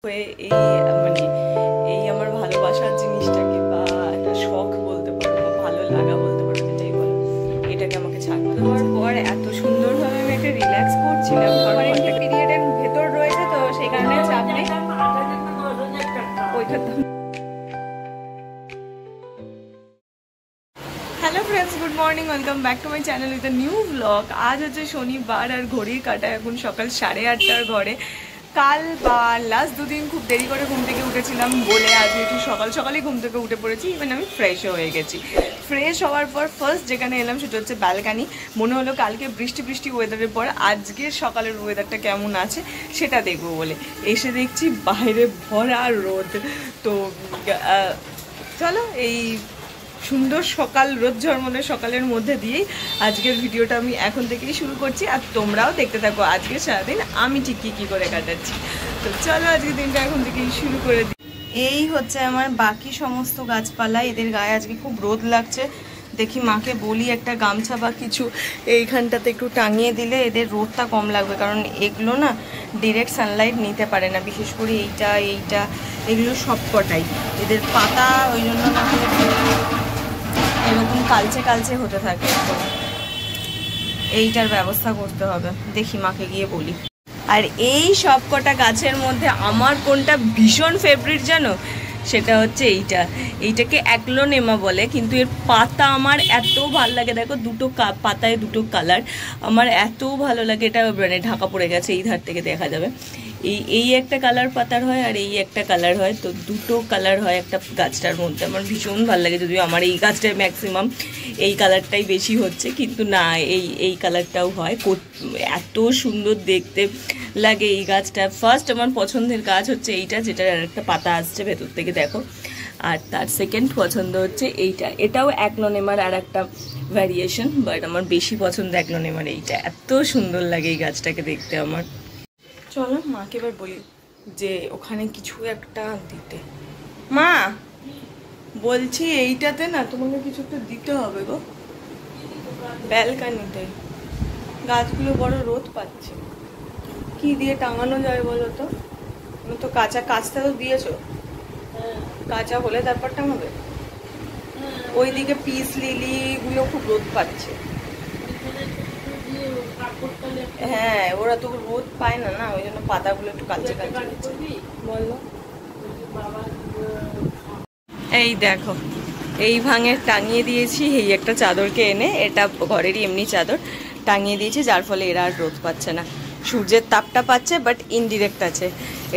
হয়ে মানে আমার ভালোবাসার জিনিসটাকে বা একটা শখ বলতে পারো বা ভালো লাগা বলতে পারো, যেটাই বলো, এটাকে আমাকে ছাড়তে দেওয়ার পর এত সুন্দরভাবে আমি একটা রিল্যাক্স করছিলাম। পিরিয়ডের ভেতর রয়েছে তো সেই কারণে চাপ নেই। Hello friends, good morning, welcome back to my channel with a new blog. আজ হচ্ছে শনিবার আর ঘড়ির কাঁটা এখন সকাল 8:30টার ঘরে। কাল বা লাস্ট দুদিন খুব দেরি করে ঘুম থেকে উঠেছিলাম বলে আজকে একটু সকাল সকালই ঘুম থেকে উঠে পড়েছি। ইভেন আমি ফ্রেশও হয়ে গেছি। ফ্রেশ হওয়ার পর ফার্স্ট যেখানে এলাম সেটা হচ্ছে ব্যালকানি। মনে হলো কালকে বৃষ্টি বৃষ্টি ওয়েদারের পর আজকে সকালের ওয়েদারটা কেমন আছে সেটা দেখবো বলে এসে দেখছি বাইরে ভরা রোদ। তো চলো এই সুন্দর সকাল, রোদ ঝলমলে সকালের মধ্যে দিয়েই আজকের ভিডিওটা আমি এখন থেকেই শুরু করছি। আর তোমরাও দেখতে থাকো আজকে সারাদিন আমি ঠিক কী করে কাটাচ্ছি। তো চলো আজকের দিনটা এখন থেকেই শুরু করে দিই। এই হচ্ছে আমার বাকি সমস্ত গাছপালা, এদের গায়ে আজকে খুব রোদ লাগছে। দেখি মাকে বলি একটা গামছা বা কিছু এইখানটাতে একটু টাঙিয়ে দিলে এদের রোদটা কম লাগবে, কারণ এগুলো না ডিরেক্ট সানলাইট নিতে পারে না, বিশেষ করে এইটা এগুলো সব কটাই এদের পাতা ওই জন্য না এরকম কালচে কালচে হতে থাকে। তো এইটার ব্যবস্থা করতে হবে, দেখি মাকে গিয়ে বলি। আর এই সব কটা গাছের মধ্যে আমার কোনটা ভীষণ ফেভারিট জানো? সেটা হচ্ছে এইটাকে অ্যাগ্লোনেমা বলে, কিন্তু এর পাতা আমার এত ভালো লাগে। দেখো দুটো পাতায় দুটো কালার, আমার এত ভালো লাগে। এটা মানে ঢাকা পড়ে গেছে, এই ধার থেকে দেখা যাবে। এই একটা কালার পাতার হয় আর এই একটা কালার হয়, তো দুটো কালার হয় একটা গাছটার মধ্যে। আমার ভীষণ ভালো লাগে, যদিও আমার এই গাছটায় ম্যাক্সিমাম এই কালারটাই বেশি হচ্ছে, কিন্তু না এই কালারটাও হয়। এত সুন্দর দেখতে লাগে এই গাছটা। ফার্স্ট আমার পছন্দের গাছ হচ্ছে এইটা, যেটার একটা পাতা আসছে ভেতর থেকে দেখো। আর তার সেকেন্ড পছন্দ হচ্ছে এটাও অ্যাগ্লোনেমার আর একটা ভ্যারিয়েশন, বাট আমার বেশি পছন্দ অ্যাগ্লোনেমার এইটা। এত সুন্দর লাগে এই গাছটাকে দেখতে আমার। চলো মাকে এবার বলি যে ওখানে কিছু একটা দিতে। মা বলছি এইটাতে না তোমাকে কিছু একটা দিতে হবে গো, ব্যালকানিতে। গাছগুলো বড় রোদ পাচ্ছে, কি দিয়ে টাঙানো যায় বলো তো? তুমি তো কাঁচটা তো দিয়েছো, কাঁচা হলে তারপর টাঙাবে। ওইদিকে পিস লিলি গুলো খুব রোদ পাচ্ছে। হ্যাঁ, ওরা তো রোদ পায় না, ওই জন্য পাতাগুলো একটু কালচে কালচে বললো। এই দেখো, এই ভাঙে টাঙিয়ে দিয়েছি এই একটা চাদরকে এনে, এটা ঘরেরই এমনি চাদর টাঙিয়ে দিয়েছি, যার ফলে এরা আর রোদ পাচ্ছে না। সূর্যের তাপটা পাচ্ছে বাট ইনডিরেক্ট আছে,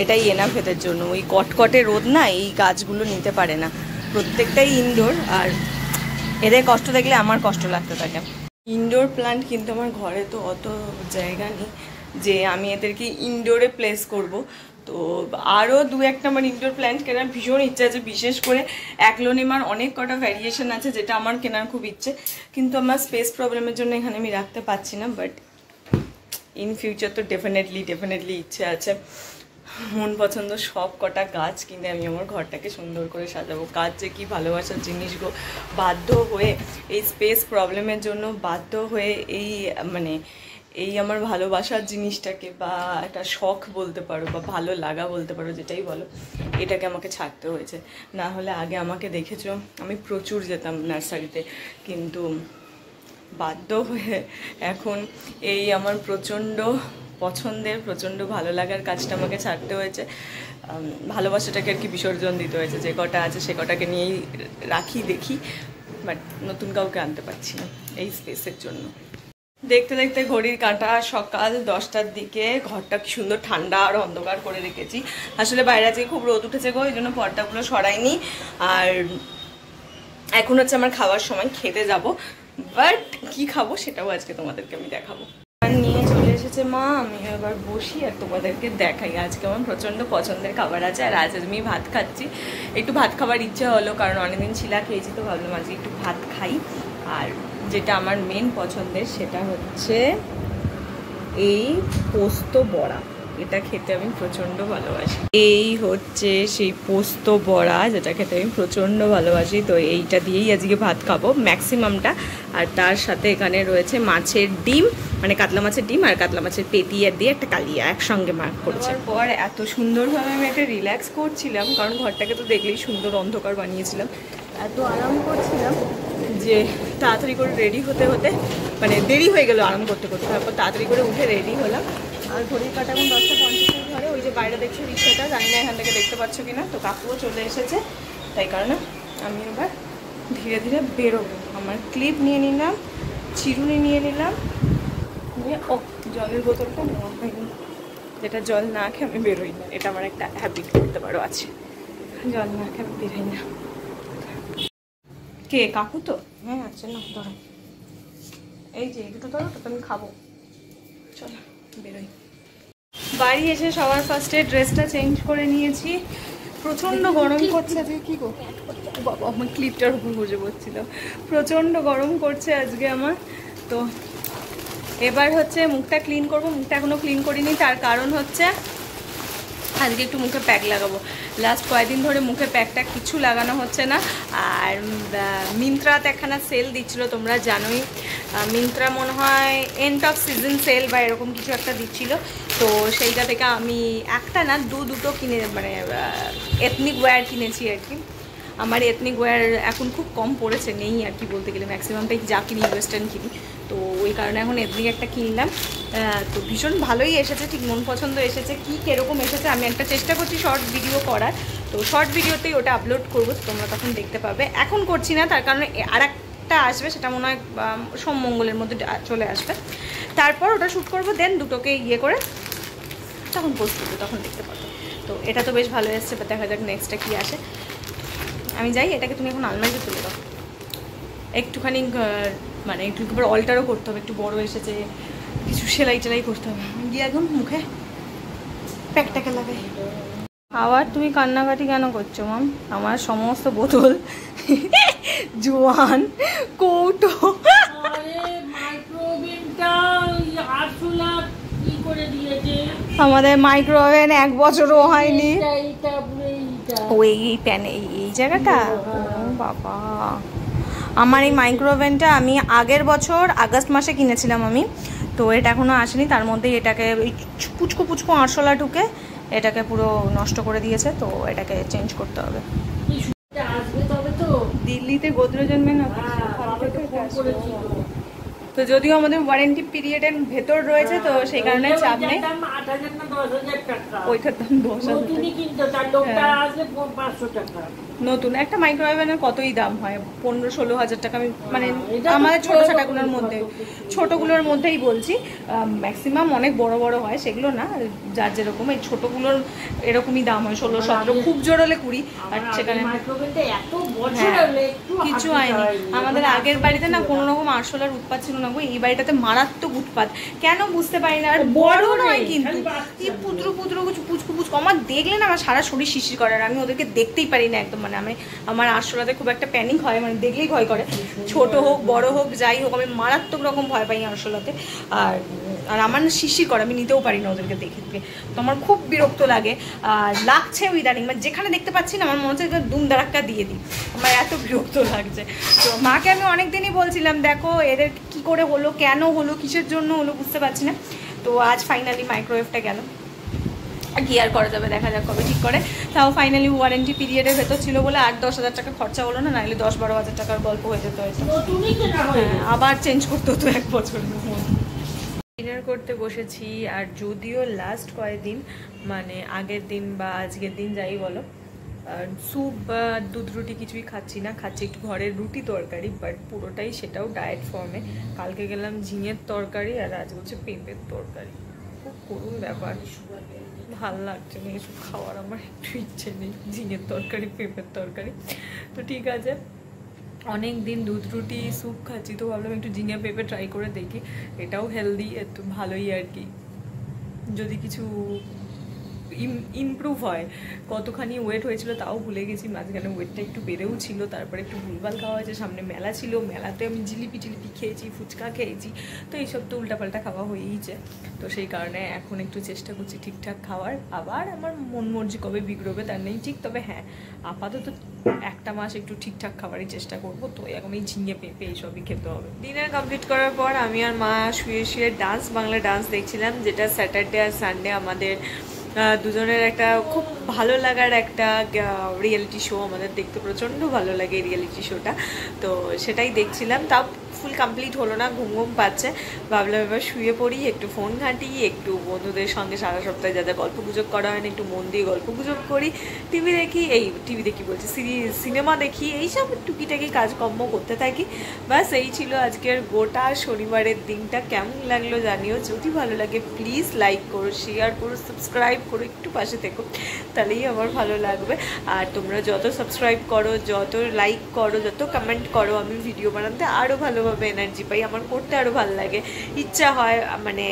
এটাই এনাফ এদের জন্য। ওই কটকটে রোদ না এই গাছগুলো নিতে পারে না, প্রত্যেকটাই ইনডোর। আর এদের কষ্ট দেখলে আমার কষ্ট লাগতে থাকে। ইনডোর প্ল্যান্ট, কিন্তু আমার ঘরে তো অত জায়গা নেই যে আমি এদেরকে ইনডোরে প্লেস করব। তো আরও দু একটা আমার ইনডোর প্ল্যান্ট কেনার ভীষণ ইচ্ছা আছে, বিশেষ করে অ্যাগ্লোনেমার অনেক কটা ভ্যারিয়েশন আছে যেটা আমার কেনার খুব ইচ্ছে, কিন্তু আমার স্পেস প্রবলেমের জন্য এখানে আমি রাখতে পারছি না। বাট ইন ফিউচার তো ডেফিনেটলি ইচ্ছে আছে মন পছন্দ সব কটা গাছ কিনে আমি আমার ঘরটাকে সুন্দর করে সাজাবো। গাছ যে কি ভালোবাসার জিনিস গো, বাধ্য হয়ে এই স্পেস প্রবলেমের জন্য বাধ্য হয়ে এই আমার ভালোবাসার জিনিসটাকে বা একটা শখ বলতে পারো বা ভালো লাগা বলতে পারো, যেটাই বলো, এটাকে আমাকে ছাড়তে হয়েছে। না হলে আগে আমাকে দেখেছো আমি প্রচুর যেতাম নার্সারিতে, কিন্তু বাধ্য হয়ে এখন এই আমার প্রচণ্ড পছন্দের, প্রচণ্ড ভালো লাগার কাজটা আমাকে ছাড়তে হয়েছে। ভালোবাসাটাকে আর কি বিসর্জন দিতে হয়েছে। যে কটা আছে সে কটাকে নিয়েই রাখি, দেখি, বাট নতুন কাউকে আনতে পারছি না এই স্পেসের জন্য। দেখতে দেখতে ঘড়ির কাঁটা সকাল 10টার দিকে। ঘরটা কি সুন্দর ঠান্ডা আর অন্ধকার করে রেখেছি। আসলে বাইরে আজকে খুব রোদ উঠেছে গো, এই জন্য পর্দাগুলো সরাইনি। আর এখন হচ্ছে আমার খাওয়ার সময়, খেতে যাব, বাট কি খাবো সেটাও আজকে তোমাদেরকে আমি দেখাবো। নিয়ে চলে এসেছে মা, আমি এবার বসি আর তোমাদেরকে দেখাই। আজকে আমার প্রচণ্ড পছন্দের খাবার আছে, আর আজ আমি ভাত খাচ্ছি। একটু ভাত খাবার ইচ্ছা হলো, কারণ অনেকদিন ছিলা খেয়েছি, তো ভাবলাম আজকে একটু ভাত খাই। আর যেটা আমার মেন পছন্দের সেটা হচ্ছে এই পোস্ত বড়া। এটা খেতে আমি প্রচণ্ড ভালোবাসি। এই হচ্ছে সেই পোস্ত বড়া, যেটা খেতে আমি প্রচণ্ড ভালোবাসি। তো এইটা দিয়েই আজকে ভাত খাবো ম্যাক্সিমামটা। আর তার সাথে এখানে রয়েছে মাছের ডিম, মানে কাতলা মাছের ডিম আর কাতলা মাছের পেটিয়া দিয়ে একটা কালিয়া একসঙ্গে মাখ করেছে। পর এত সুন্দরভাবে আমি একটা রিল্যাক্স করছিলাম, কারণ ঘরটাকে তো দেখলেই সুন্দর অন্ধকার বানিয়েছিলাম। এত আরাম করছিলাম যে তাড়াতাড়ি করে রেডি হতে হতে মানে দেরি হয়ে গেল আরাম করতে করতে। তারপর তাড়াতাড়ি করে উঠে রেডি হলাম। আর ঘড়ির কাটা এখন 10:50 ঘরে। ওই যে বাইরে দেখছো রিক্সাটা, জানি না এখান থেকে দেখতে পাচ্ছ কিনা। তো কাকুও চলে এসেছে, তাই কারণে আমি এবার ধীরে ধীরে বেরোবো। আমার ক্লিপ নিয়ে নিলাম, চিরুনি নিয়ে নিলাম, নিয়ে জলের বোতলটা নেওয়া হয়নি, যেটা জল না খেয়ে আমি বেরোই না। এটা আমার একটা হ্যাবিট করতে পারো আছে, জল না খেয়ে আমি বেরোই না। কে কাকু? তো হ্যাঁ আচ্ছা, না ধরো এই যে দুটো ধরো, তো আমি খাবো। চলো বেরোই। বাড়ি এসে সবার ফার্স্টে ড্রেসটা চেঞ্জ করে নিয়েছি। প্রচণ্ড গরম করছে আজকে। কি গো বাবা, আমার ক্লিপটার উপর বসে পড়ছিল। প্রচণ্ড গরম করছে আজকে আমার। তো এবার হচ্ছে মুখটা ক্লিন করব। মুখটা এখনও ক্লিন করিনি, তার কারণ হচ্ছে আজকে একটু মুখে প্যাক লাগাবো। লাস্ট কয়েকদিন ধরে মুখে প্যাকটা কিছু লাগানো হচ্ছে না। আর মিন্ত্রাতে একখানা সেল দিচ্ছিলো, তোমরা জানোই। মিন্ত্রা মনে হয় এন্ড অফ সিজন সেল বা এরকম কিছু একটা দিচ্ছিলো। তো সেইটা থেকে আমি একটা না দুটো কিনে, মানে এথনিক ওয়্যার কিনেছি আর কি। আমার এথনিক ওয়্যার এখন খুব কম পড়েছে, নেই আর কি বলতে গেলে। ম্যাক্সিমামটাই যা কিনি ওয়েস্টার্ন কিনি, তো ওই কারণে এখন এথনিক একটা কিনলাম। তো ভীষণ ভালোই এসেছে, ঠিক মন পছন্দ এসেছে। কি কীরকম এসেছে আমি একটা চেষ্টা করছি শর্ট ভিডিও করার। তো শর্ট ভিডিওতেই ওটা আপলোড করবো, তোমরা তখন দেখতে পাবে। এখন করছি না, তার কারণে আর একটা আসবে, সেটা মনে হয় সোম মঙ্গলের মধ্যে চলে আসবে। তারপর ওটা শ্যুট করবো, দেন দুটোকে ইয়ে করে তখন পোস্ট করবো, তখন দেখতে পাবো। তো এটা তো বেশ ভালো এসছে, দেখা যাক নেক্সটটা কী আসে। আমি যাই, এটাকে তুমি এখন আলমারিতে তুলে দাও। একটুখানি মানে একটু অল্টারও করতে হবে, একটু বড় এসেছে, কিছু সেলাই টেলাই করতে হবে। গিয়ে একদম মুখে প্যাকটাকে লাগাই। আবার তুমি কান্নাকাটি কেন করছো মাম? আমার সমস্ত বোতল, জোয়ান, কৌটো, আমাদের মাইক্রোওভেন 1 বছরও হয়নি। ওই প্যানে এই জায়গাটা, বাবা আমার এই মাইক্রোওভেনটা আমি আগের বছর আগস্ট মাসে কিনেছিলাম আমি। তো এটা এখনও আসেনি, তার মধ্যে এটাকে ওই পুচকো পুচকো আরশোলা ঢুকে এটাকে পুরো নষ্ট করে দিয়েছে। তো এটাকে চেঞ্জ করতে হবে। দিল্লিতে গোদরেজের মেন তো যদিও আমাদের ওয়ারেন্টি পিরিয়ডের ভেতর রয়েছে, তো সেই কারণে চাপ নেই। ওইটার দাম 10,000। নতুন একটা মাইক্রোওভেনের কতই দাম হয়? 15-16 হাজার টাকা। আমি মানে আমাদের ছোটো ছোটোগুলোর মধ্যে, ছোটোগুলোর মধ্যেই বলছি। ম্যাক্সিমাম অনেক বড় বড় হয়, সেগুলো না, যার যেরকম। এই ছোটোগুলোর এরকমই দাম হয় 16-17, খুব জোর হলে 20। আর সেখানে কিছু হয়নি। আমাদের আগের বাড়িতে না কোনো রকম আরশোলার উৎপাত ছিল না গো, এই বাড়িটাতে মারাত্মক উৎপাত। কেন বুঝতে পারি না। আর বড় নয় কিন্তু, এই পুত্র পুত্র পুচকু পুচকু আমার দেখলে না আমার সারা শরীর শিশির করে। আর আমি ওদেরকে দেখতেই পারি না একদম। মানে আমি আমার আরশোলাতে খুব একটা প্যানিক হয়, মানে দেখলেই ভয় করে, ছোট হোক বড় হোক যাই হোক, আমি মারাত্মক রকম ভয় পাই আরশোলাতে। আর আর আমার না শিশির করে, আমি নিতেও পারি না ওদেরকে দেখে। তো আমার খুব বিরক্ত লাগে। আর লাগছে ইদানিং, মানে যেখানে দেখতে পাচ্ছি না আমার মনে হচ্ছে দুম দাঁড়াক্কা দিয়ে দিই, আমার এত বিরক্ত লাগছে। তো মাকে আমি অনেকদিনই বলছিলাম, দেখো এদের কি করে হলো, কেন হলো, কিসের জন্য হলো বুঝতে পারছি না। তো আজ ফাইনালি মাইক্রোওয়েভটা গেল, কি আর করা যাবে, দেখা যাক কবে ঠিক করে। তাও ফাইনালি ওয়ারেন্টি পিরিয়ডের ভেতর ছিল বলে 8-10 হাজার টাকা খরচা হলো না, নাহলে 10-12 হাজার টাকার গল্প হয়ে যেত হয়তো। আবার চেঞ্জ করতে হতো 1 বছরের মধ্যে। ডিনার করতে বসেছি। আর যদিও লাস্ট কয়েকদিন, মানে আগের দিন বা আজকের দিন যাই বলো, স্যুপ বা দুধ রুটি কিছুই খাচ্ছি না, খাচ্ছি একটু ঘরের রুটি তরকারি, বাট পুরোটাই সেটাও ডায়েট ফর্মে। কালকে গেলাম ঝিঙের তরকারি, আর আজ হচ্ছে পেঁপের তরকারি। খুব করুণ ব্যাপার, ভাল লাগছে না এসব খাওয়ার, আমার একটু ইচ্ছে নেই ঝিঙের তরকারি পেঁপের তরকারি। তো ঠিক আছে, অনেক দিন দুধ রুটি স্যুপ খাচ্ছি, তো ভাবলাম একটু ঝিঙে পেঁপে ট্রাই করে দেখি। এটাও হেলদি, একটু ভালোই আর কি। যদি কিছু ইমপ্রুভ হয়। কতখানি ওয়েট হয়েছিল তাও ভুলে গেছি, মাঝখানে ওয়েটটা একটু বেড়েও ছিল, তারপরে একটু ভুলভাল খাওয়া হয়েছে, সামনে মেলা ছিল, মেলাতে আমি জিলিপি টিলিপি খেয়েছি, ফুচকা খেয়েছি, তো এইসব তো উল্টাপাল্টা খাওয়া হয়েইছে। তো সেই কারণে এখন একটু চেষ্টা করছি ঠিকঠাক খাওয়ার। আবার আমার মন মর্জি কবে বিগড়বে তার নেই ঠিক, তবে হ্যাঁ আপাতত একটা মাস একটু ঠিকঠাক খাবারই চেষ্টা করবো। তো এখন এই ঝিঙে পেঁপে এইসবই খেতে হবে। ডিনার কমপ্লিট করার পর আমি আর মা শুয়ে শুয়ে বাংলা ডান্স দেখছিলাম, যেটা স্যাটারডে আর সানডে আমাদের দুজনের একটা খুব ভালো লাগার একটা রিয়েলিটি শো। আমাদের দেখতে প্রচণ্ড ভালো লাগে এই রিয়েলিটি শোটা, তো সেটাই দেখছিলাম। তাও ফুল কমপ্লিট হলো না, ঘুম ঘুম পাচ্ছে। ভাবলাম এবার শুয়ে পড়ি, একটু ফোন ঘাঁটি, একটু বন্ধুদের সঙ্গে সারা সপ্তাহে যা যা গল্প গুজব করা হয় না একটু মন দিয়ে গল্প গুজব করি, টিভি দেখি, টিভি দেখি বলছি সিনেমা দেখি, এইসব টুকিটাকি কাজকর্ম করতে থাকি। ব্যাস এই ছিল আজকের গোটা শনিবারের দিনটা। কেমন লাগলো জানিও, যদি ভালো লাগে প্লিজ লাইক করো, শেয়ার করো, সাবস্ক্রাইব করো, একটু পাশে থেকো, তাহলেই আমার ভালো লাগবে। আর তোমরা যত সাবস্ক্রাইব করো, যত লাইক করো, যত কমেন্ট করো, আমি ভিডিও বানাতে আরও ভালোভাবে এনার্জি পাই, আমার করতে আরও ভালো লাগে, ইচ্ছা হয়, মানে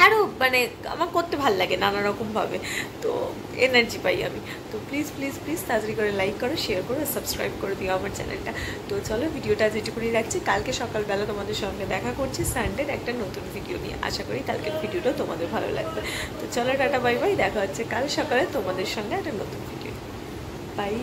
আরও মানে আমার করতে ভালো লাগে নানা রকমভাবে, তো এনার্জি পাই আমি। তো প্লিজ প্লিজ প্লিজ তাড়াতাড়ি করে লাইক করো, শেয়ার করো, সাবস্ক্রাইব করে দিও আমার চ্যানেলটা। তো চলো ভিডিওটা যেটুকুনি রাখছি, কালকে সকালবেলা তোমাদের সঙ্গে দেখা করছি সানডের একটা নতুন ভিডিও নিয়ে। আশা করি কালকের ভিডিওটা তোমাদের ভালো লাগবে। তো চলো টাটা বাই বাই, দেখা হচ্ছে কাল সকালে তোমাদের সঙ্গে একটা নতুন ভিডিও। বাই।